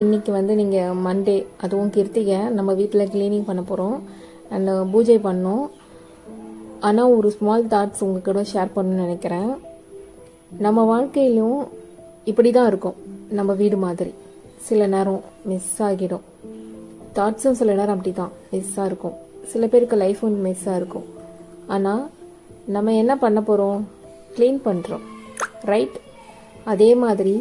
இன்றைக்கி வந்து நீங்கள் மண்டே, அதுவும் கிருத்திகை, நம்ம வீட்டில் க்ளீனிங் பண்ண போகிறோம் அண்ட் பூஜை பண்ணோம். ஆனால் ஒரு ஸ்மால் தாட்ஸ் உங்கள் கூட ஷேர் பண்ணணும்னு நினைக்கிறேன். நம்ம வாழ்க்கையிலும் இப்படி தான் இருக்கும். நம்ம வீடு மாதிரி சில நேரம் மிஸ் ஆகிடும். தாட்ஸும் சில நேரம் அப்படி தான் மிஸ்ஸாக இருக்கும். சில பேருக்கு லைஃபும் மிஸ்ஸாக இருக்கும். ஆனால் நம்ம என்ன பண்ண போகிறோம்? க்ளீன் பண்ணுறோம், ரைட்? அதே மாதிரி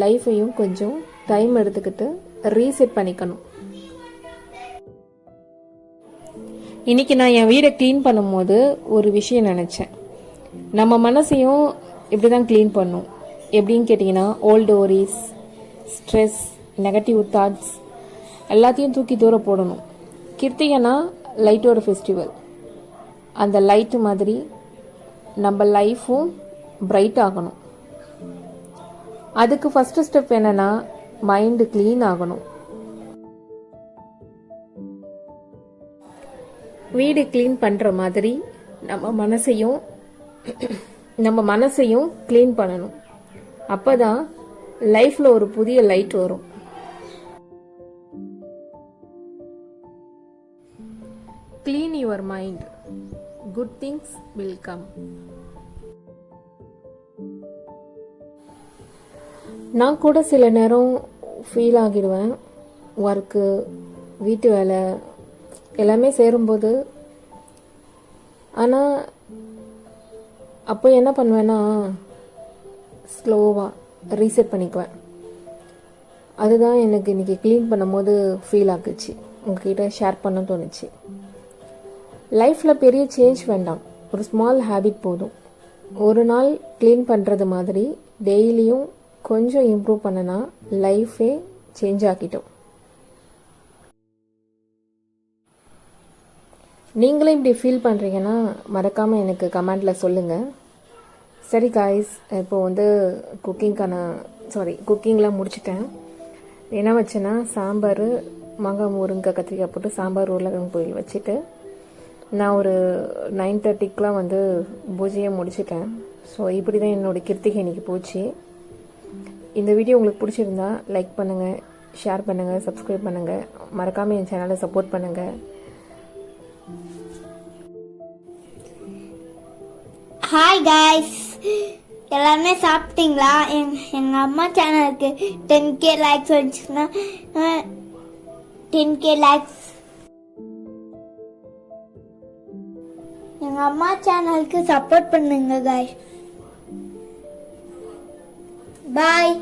லைஃப்பையும் கொஞ்சம் டைம் எடுத்துக்கிட்டு ரீசெட் பண்ணிக்கணும். இன்னைக்கு நான் என் வீடை க்ளீன் பண்ணும்போது ஒரு விஷயம் நினச்சேன். நம்ம மனசையும் இப்படி தான் க்ளீன் பண்ணும். எப்படின்னு கேட்டிங்கன்னா, ஓல்டு ஒரிஸ், ஸ்ட்ரெஸ், நெகட்டிவ் தாட்ஸ் எல்லாத்தையும் தூக்கி தூரம் போடணும். கிருத்திகைனா லைட்டோட ஃபெஸ்டிவல். அந்த லைட்டு மாதிரி நம்ம லைஃப்பும் பிரைட் ஆகணும். அதுக்கு ஃபஸ்ட்டு ஸ்டெப் என்னன்னா, மைண்டு க்ளீன் ஆகணும். வீடு க்ளீன் பண்ணுற மாதிரி நம்ம மனசையும் க்ளீன் பண்ணணும். அப்போ தான் லைஃப்பில் ஒரு புதிய லைட் வரும். Clean your mind, good things will come. நான் கூட சில நேரம் ஃபீல் ஆகிடுவேன். ஒர்க்கு, வீட்டு வேலை எல்லாமே சேரும்போது. ஆனால் அப்போ என்ன பண்ணுவேன்னா, ஸ்லோவாக ரீசெட் பண்ணிக்குவேன். அதுதான் எனக்கு இன்றைக்கி க்ளீன் பண்ணும்போது ஃபீல் ஆகுச்சு, உங்ககிட்ட ஷேர் பண்ண தோணுச்சு. லைஃப்பில் பெரிய சேஞ்ச் வேண்டாம், ஒரு ஸ்மால் ஹேபிட் போதும். ஒரு நாள் க்ளீன் பண்ணுறது மாதிரி டெய்லியும் கொஞ்சம் இம்ப்ரூவ் பண்ணனா லைஃபே சேஞ்ச் ஆகிட்டோம். நீங்களும் இப்படி ஃபீல் பண்ணுறீங்கன்னா மறக்காமல் எனக்கு கமெண்டில் சொல்லுங்கள். சரி காய்ஸ், இப்போ வந்து குக்கிங்லாம் முடிச்சிட்டேன். என்ன வச்சேன்னா, சாம்பார், மாங்காய், முருங்கை, கத்திரிக்காய் போட்டு சாம்பார், உருளைக்கிழங்கு பொரியல் வச்சுட்டு நான் ஒரு 9:30க்குலாம் வந்து பூஜையை முடிச்சிட்டேன். ஸோ இப்படி தான் என்னோடய கிருத்திகை இன்னைக்கு போச்சு. இந்த வீடியோ உங்களுக்கு பிடிச்சிருந்தா லைக் பண்ணுங்கள், ஷேர் பண்ணுங்கள், சப்ஸ்கிரைப் பண்ணுங்கள். மறக்காமல் என் சேனலை சப்போர்ட் பண்ணுங்கள். ஹாய் காய்ஸ், எல்லாருமே சாப்பிட்டீங்களா? எங்கள் அம்மா சேனலுக்கு 10K லைக்ஸ் வந்துச்சுன்னா 10K லைக்ஸ் எங்கள் அம்மா சேனலுக்கு சப்போர்ட் பண்ணுங்க காய்ஸ். பாய்.